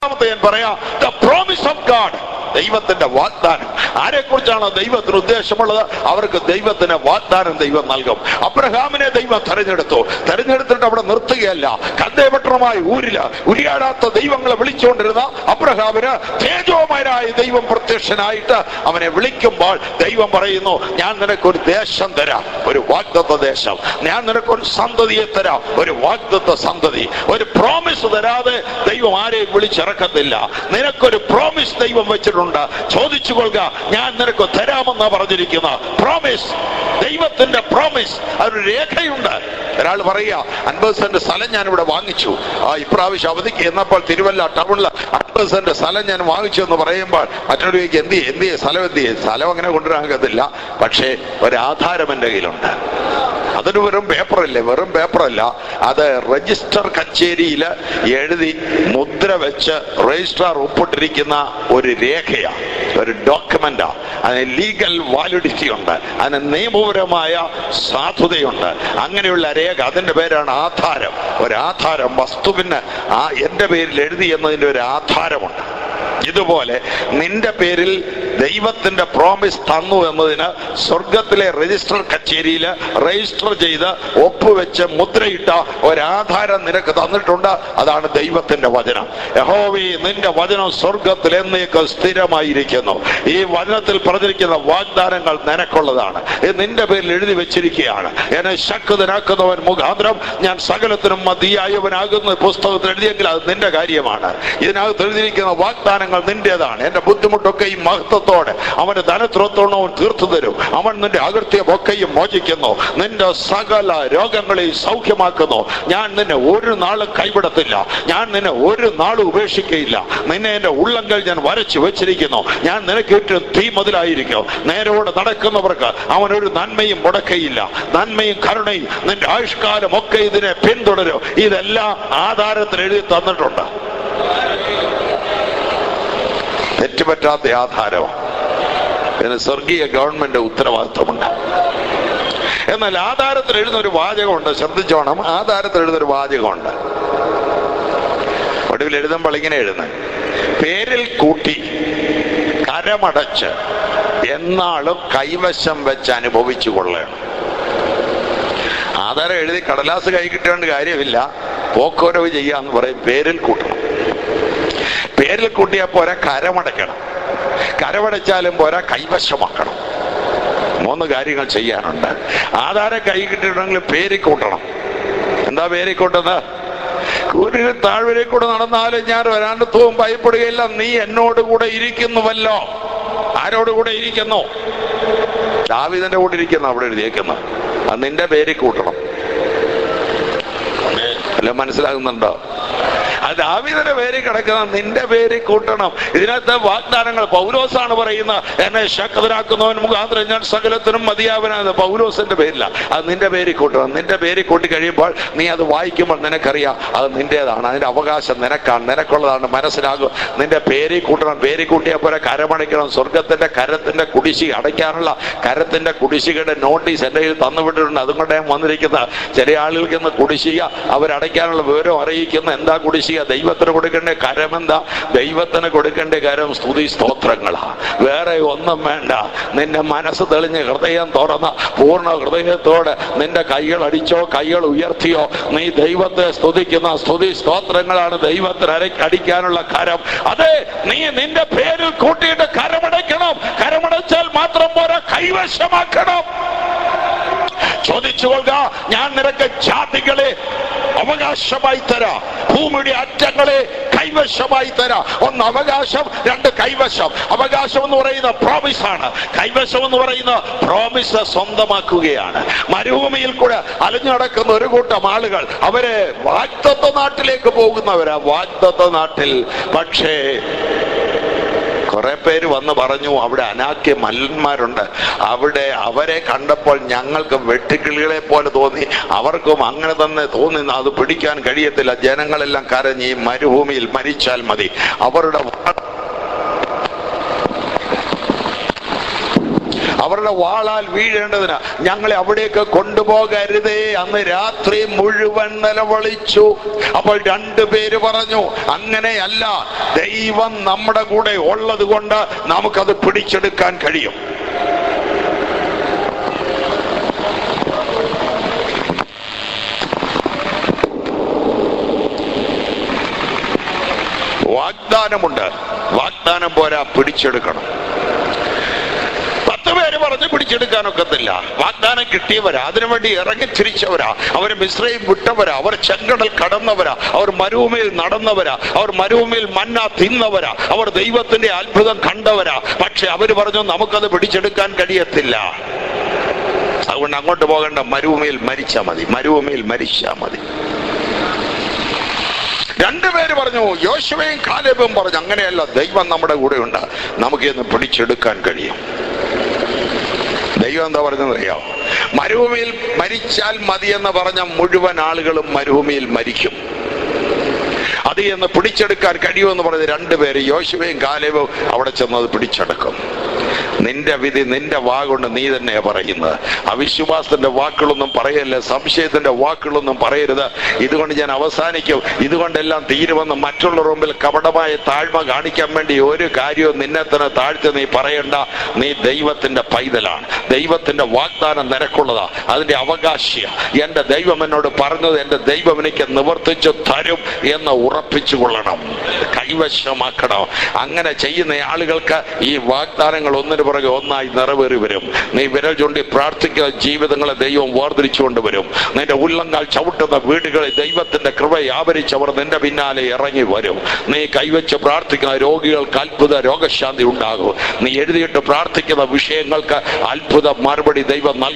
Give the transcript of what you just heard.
ഞാൻ പറയാം, the promise of God, ദൈവത്തിന്റെ വാഗ്ദാനം. ആരെക്കുറിച്ചാണ് ദൈവത്തിന് ഉദ്ദേശമുള്ളത്? അവർക്ക് ദൈവത്തിന് വാഗ്ദാനം ദൈവം നൽകും. അബ്രഹാമിനെ ദൈവം തെരഞ്ഞെടുത്തിട്ട് അവിടെ നിർത്തുകയല്ല. കന്ദേപട്ടണമായ ഊരില് ഉരിയാടാത്ത ദൈവങ്ങളെ വിളിച്ചുകൊണ്ടിരുന്ന അബ്രഹാമിന് തേജോമയനായ ദൈവം പ്രത്യക്ഷനായിട്ട് അവനെ വിളിക്കുമ്പോൾ ദൈവം പറയുന്നു, ഞാൻ നിനക്കൊരു ദേശം തരാം, ഒരു വാഗ്ദത്ത ദേശം. ഞാൻ നിനക്കൊരു സന്തതിയെ തരാം, ഒരു വാഗ്ദത്ത സന്തതി. ഒരു പ്രോമിസ് തരാതെ ദൈവം ആരെയും വിളിച്ചിറക്കത്തില്ല. നിനക്കൊരു പ്രോമിസ് ദൈവം വെച്ചിട്ടുണ്ട്. ചോദിച്ചു കൊള്ളുക, ഞാൻ നിനക്ക് തരാമെന്നാ പറഞ്ഞിരിക്കുന്ന പ്രോമിസ്. ദൈവത്തിന്റെ പ്രോമിസ്, അതൊരു രേഖയുണ്ട്. ഒരാൾ പറയുക, 50 സെന്റ് സ്ഥലം ഞാൻ ഇവിടെ വാങ്ങിച്ചു, ഇപ്രാവശ്യം അവധിക്ക് എന്നപ്പോൾ തിരുവല്ല ടൗണിൽ 50 സെന്റ് സ്ഥലം ഞാൻ വാങ്ങിച്ചു എന്ന് പറയുമ്പോൾ മറ്റൊരു എന്തിയെ സ്ഥലം അങ്ങനെ കൊണ്ടുവരാകത്തില്ല. പക്ഷേ ഒരാധാരം എൻ്റെ കയ്യിലുണ്ട്. അതൊരു വെറും പേപ്പറല്ല, അത് രജിസ്റ്റർ കച്ചേരിയിൽ എഴുതി മുദ്ര വെച്ച് രജിസ്ട്രാർ ഒപ്പിട്ടിരിക്കുന്ന ഒരു രേഖയാണ്, ഒരു ഡോക്യുമെന്റാ. അതിന് ലീഗൽ വാലിഡിറ്റി ഉണ്ട്, അതിന് നിയമപരമായ സാധുതയുണ്ട്. അങ്ങനെയുള്ള രേഖ, അതിന്റെ പേരാണ് ആധാരം. ഒരാധാരം, വസ്തുവിന് എന്റെ പേരിൽ എഴുതി എന്നതിന്റെ ഒരു ആധാരമുണ്ട്. ഇതുപോലെ നിന്റെ പേരിൽ ദൈവത്തിന്റെ പ്രോമിസ് തന്നു എന്നതിന് സ്വർഗത്തിലെ രജിസ്റ്റർ കച്ചേരിയിൽ രജിസ്റ്റർ ചെയ്ത് ഒപ്പുവെച്ച് മുദ്രയിട്ട ഒരാധാരം നിനക്ക് തന്നിട്ടുണ്ട്. അതാണ് ദൈവത്തിന്റെ വചനം. യഹോവേ, നിന്റെ വചനം സ്വർഗത്തിൽ എന്നേക്കും സ്ഥിരമായിരിക്കുന്നു. ഈ വചനത്തിൽ പറഞ്ഞിരിക്കുന്ന വാഗ്ദാനങ്ങൾ നിനക്കുള്ളതാണ്. ഇത് നിന്റെ പേരിൽ എഴുതി വെച്ചിരിക്കുകയാണ്. എന്നെ ശക്തനാക്കുന്നവൻ മുഖാന്തരം ഞാൻ സകലത്തിനും മതിയായവനാകുന്ന പുസ്തകത്തിൽ എഴുതിയെങ്കിൽ അത് നിന്റെ കാര്യമാണ്. ഇതിനകത്ത് എഴുതിയിരിക്കുന്ന വാഗ്ദാനങ്ങൾ നിന്റേതാണ്. എന്റെ ബുദ്ധിമുട്ടൊക്കെയും മഹത്വത്തോടെ അവന്റെ ധനത്വത്തോടെ അവൻ തീർത്തു തരും. അവൻ നിന്റെ അകൃത്യമൊക്കെയും മോചിക്കുന്നു. നിന്റെ സകല രോഗങ്ങളെയും സൗഖ്യമാക്കുന്നു. ഞാൻ നിന്നെ ഒരു നാളും കൈവിടത്തില്ല. ഞാൻ നിന്നെ ഒരു നാളും ഉപേക്ഷിക്കയില്ല. നിന്നെ എന്റെ ഉള്ളങ്കൽ ഞാൻ വരച്ചു വെച്ചിരിക്കുന്നു. ഞാൻ നിനക്ക് ഏറ്റവും തീ മതിലായിരിക്കും. നേരോടെ നടക്കുന്നവർക്ക് അവനൊരു നന്മയും മുടക്കയില്ല. നന്മയും കരുണയും നിന്റെ ആയുഷ്കാലം ഒക്കെ ഇതിനെ പിന്തുടരും. ഇതെല്ലാം ആധാരത്തിൽ എഴുതി തന്നിട്ടുണ്ട്. തെറ്റുപറ്റാത്ത ആധാരമാണ്. ഇതിന് സ്വർഗീയ ഗവൺമെന്റ് ഉത്തരവാദിത്വമുണ്ട്. എന്നാൽ ആധാരത്തിൽ എഴുതുന്ന ഒരു വാചകമുണ്ട്, ശ്രദ്ധിച്ചോണം. ആധാരത്തിൽ എഴുതുന്നൊരു വാചകമുണ്ട്. ഒടുവിൽ എഴുതുമ്പോൾ ഇങ്ങനെ എഴുതുന്നത്, പേരിൽ കൂട്ടി കരമടച്ച് എന്നാളും കൈവശം വെച്ച് അനുഭവിച്ചു കൊള്ളണം. ആധാരം എഴുതി കടലാസ് കൈ കിട്ടേണ്ട കാര്യമില്ല, പോക്കോരവ് ചെയ്യാന്ന് പറയും. പേരിൽ കൂട്ടണം. പേരിൽ കൂട്ടിയാൽ പോരാ, കരമടയ്ക്കണം. കരമടച്ചാലും പോരാ, കൈവശമാക്കണം. 3 കാര്യങ്ങൾ ചെയ്യാനുണ്ട്. ആധാരം കൈ കിട്ടിയിട്ടുണ്ടെങ്കിൽ പേരിൽ കൂട്ടണം. എന്താ പേരിൽ കൂട്ടുന്നത്? ഒരു താഴ്വരയിൽ കൂടെ നടന്നാലും ഞാൻ ഒരാണ്ടത്വവും ഭയപ്പെടുകയില്ല, നീ എന്നോട് കൂടെ ഇരിക്കുന്നുവല്ലോ. ആരോടുകൂടെ ഇരിക്കുന്നു? ദാവീദിന്റെ കൂടെ ഇരിക്കുന്നു. അവിടെ എഴുതിയേക്കുന്നു. അത് നിന്റെ പേരിൽ കൂട്ടണം. അല്ല, മനസ്സിലാകുന്നുണ്ടോ? അത് ദാവീദിന്റെ പേരിൽ കിടക്കുന്ന നിന്റെ പേരിൽ കൂട്ടണം. ഇതിനകത്ത് വാഗ്ദാനങ്ങൾ പൗലോസാണ് പറയുന്നത്. എന്നെ ശക്തനാക്കുന്നവൻ മുഖാന്തരം ഞാൻ സകലത്തിനും മതിയാവനാണ്. പൗലോസിന്റെ പേരില്ല, അത് നിന്റെ പേരിൽ കൂട്ടണം. നിന്റെ പേരിൽ കൂട്ടി കഴിയുമ്പോൾ നീ അത് വായിക്കുമ്പോൾ നിനക്കറിയാം അത് നിന്റേതാണ്. അതിന്റെ അവകാശം നിനക്കാണ്, നിനക്കുള്ളതാണ്. മനസ്സിലാകും. നിന്റെ പേരിൽ കൂട്ടണം. പേരിൽ കൂട്ടിയാൽ പോലെ കരമടയ്ക്കണം. സ്വർഗത്തിന്റെ കരത്തിന്റെ കുടിശ്ശിക അടയ്ക്കാനുള്ള കരത്തിന്റെ കുടിശ്ശികയുടെ നോട്ടീസ് എന്റെ കയ്യിൽ തന്നുവിട്ടിട്ടുണ്ട്. അതുകൊണ്ട് ഞാൻ വന്നിരിക്കുന്നത്. ചില ആളുകൾക്ക് ഇന്ന് കുടിശ്ശിക അവരടയ്ക്കാനുള്ള വിവരം അറിയിക്കുന്ന. എന്താ കുടിശ്ശിക? ദൈവത്തിന് കൊടുക്കേണ്ട കരമെന്താ? ദൈവത്തിന് കൊടുക്കേണ്ട കരം സ്തുതി സ്തോത്രങ്ങളാ. വേറെ ഒന്നും വേണ്ട. നിന്റെ മനസ്സ് തെളിഞ്ഞ് ഹൃദയം തുറന്ന പൂർണ്ണ ഹൃദയത്തോടെ നിന്റെ കൈകൾ അടിച്ചോ കൈകൾ ഉയർത്തിയോ നീ ദൈവത്തെ സ്തുതിക്കുന്ന സ്തുതി സ്തോത്രങ്ങളാണ് ദൈവത്തിന് അടിക്കാനുള്ള കരം. അതെ, നീ നിന്റെ പേരിൽ കൂട്ടിയിട്ട് കരമടയ്ക്കണം. കരമടച്ചാൽ മാത്രം പോരാ, കൈവശമാക്കണം. ചോദിച്ചു കൊള്ളുക, ഞാൻ നിനക്ക് ജാതികളെ അവകാശമായി തരാം, ഭൂമിയുടെ അറ്റങ്ങളെ കൈവശമായി തരാം. 1 അവകാശം, 2 കൈവശം. അവകാശം എന്ന് പറയുന്ന പ്രോമിസ് ആണ്. കൈവശം എന്ന് പറയുന്ന പ്രോമിസ് സ്വന്തമാക്കുകയാണ്. മരുഭൂമിയിൽ കൂടെ അലഞ്ഞു നടക്കുന്ന ഒരു കൂട്ടം ആളുകൾ, അവരെ വാഗ്ദത്ത നാട്ടിലേക്ക് പോകുന്നവരാ. വാഗ്ദത്ത നാട്ടിൽ പക്ഷേ കുറെ പേര് വന്ന് പറഞ്ഞു, അവിടെ അനാക്യ മല്ലന്മാരുണ്ട്. അവിടെ അവരെ കണ്ടപ്പോൾ ഞങ്ങൾക്ക് വെട്ടുക്കിളികളെ പോലെ തോന്നി. അവർക്കും അങ്ങനെ തന്നെ തോന്നി. അത് പിടിക്കാൻ കഴിയത്തില്ല. ജനങ്ങളെല്ലാം കരഞ്ഞ് ഈ മരുഭൂമിയിൽ മരിച്ചാൽ മതി. അവരുടെ വാളാൽ വീഴേണ്ടതിന് ഞങ്ങളെ അവിടേക്ക് കൊണ്ടുപോകരുതേ. അന്ന് രാത്രി മുഴുവൻ നിലവിളിച്ചു. അപ്പോൾ രണ്ടുപേര് പറഞ്ഞു, അങ്ങനെയല്ല, ദൈവം നമ്മുടെ കൂടെ ഉള്ളത് കൊണ്ട് നമുക്കത് പിടിച്ചെടുക്കാൻ കഴിയും. വാഗ്ദാനമുണ്ട്, വാഗ്ദാനം പോരാ, പിടിച്ചെടുക്കണം. 10 പേര് പറഞ്ഞ് പിടിച്ചെടുക്കാനൊക്കത്തില്ല. വാഗ്ദാനം കിട്ടിയവരാ, അതിനുവേണ്ടി ഇറങ്ങി തിരിച്ചവരാ, അവർ മിസ്രയീം വിട്ടവരാ, അവർ ചെങ്കടൽ കടന്നവരാ, അവർ മരുഭൂമിയിൽ നടന്നവരാ, അവർ മരുഭൂമിയിൽ മന്ന തിന്നവരാ, അവർ ദൈവത്തിന്റെ അത്ഭുതം കണ്ടവരാ. പക്ഷെ അവര് പറഞ്ഞു നമുക്കത് പിടിച്ചെടുക്കാൻ കഴിയത്തില്ല. അതുകൊണ്ട് അങ്ങോട്ട് പോകേണ്ട, മരുഭൂമിയിൽ മരിച്ചാ മതി, മരുഭൂമിയിൽ മരിച്ചാ മതി. രണ്ടുപേര് പറഞ്ഞു, യോശുവയും കാലേബും പറഞ്ഞു, അങ്ങനെയല്ല, ദൈവം നമ്മുടെ കൂടെ ഉണ്ട്, നമുക്ക് ഇന്ന് പിടിച്ചെടുക്കാൻ കഴിയും. ദൈവം എന്താ പറഞ്ഞതറിയോ? മരുഭൂമിയിൽ മരിച്ചാൽ മതിയെന്ന് പറഞ്ഞ മുഴുവൻ ആളുകളും മരുഭൂമിയിൽ മരിക്കും. അത് എന്ന് പിടിച്ചെടുക്കാൻ കഴിയുമെന്ന് പറഞ്ഞ് രണ്ടുപേര്, യോശുവയും കാലേബും അവിടെ ചെന്നത് പിടിച്ചെടുക്കും. നിന്റെ വിധി നിന്റെ വാഗുകൊണ്ട് നീ തന്നെയാ പറയുന്നത്. അവിശ്വാസത്തിന്റെ വാക്കുകളൊന്നും പറയല്ല, സംശയത്തിന്റെ വാക്കുകളൊന്നും പറയരുത്. ഇതുകൊണ്ട് ഞാൻ അവസാനിക്കും, ഇതുകൊണ്ടെല്ലാം തീരുമെന്ന് മറ്റുള്ളവരുടെ മുമ്പിൽ കപടമായ താഴ്മ കാണിക്കാൻ വേണ്ടി ഒരു കാര്യവും നിന്നെ തന്നെ താഴ്ത്തി നീ പറയണ്ട. നീ ദൈവത്തിന്റെ പൈതലാണ്, ദൈവത്തിന്റെ വാഗ്ദാനം നിനക്കുള്ളതാ, അതിന്റെ അവകാശിയ. എന്റെ ദൈവം എന്നോട് പറഞ്ഞത് എന്റെ ദൈവം എനിക്ക് നിവർത്തിച്ചു തരും എന്ന് ഉറപ്പിച്ചു കൊള്ളണം, കൈവശമാക്കണം. അങ്ങനെ ചെയ്യുന്ന ആളുകൾക്ക് ഈ വാഗ്ദാനങ്ങൾ ഒന്നിനു പുറകെ ഒന്നായി നിറവേറി വരും. നീ വിരൽ ചൂണ്ടി പ്രാർത്ഥിക്കുന്ന ജീവിതങ്ങളെ ദൈവം വേർതിരിച്ചുകൊണ്ട് വരും. നിന്റെ ഉള്ളങ്കാൽ ചവിട്ടുന്ന വീടുകളിൽ ദൈവത്തിന്റെ കൃപ ആവരിച്ചവർ നിന്റെ പിന്നാലെ ഇറങ്ങി വരും. നീ കൈവച്ച് പ്രാർത്ഥിക്കുന്ന രോഗികൾക്ക് അത്ഭുത രോഗശാന്തി ഉണ്ടാകും. നീ എഴുതിയിട്ട് പ്രാർത്ഥിക്കുന്ന വിഷയങ്ങൾക്ക് അത്ഭുത മറുപടി ദൈവം നൽകി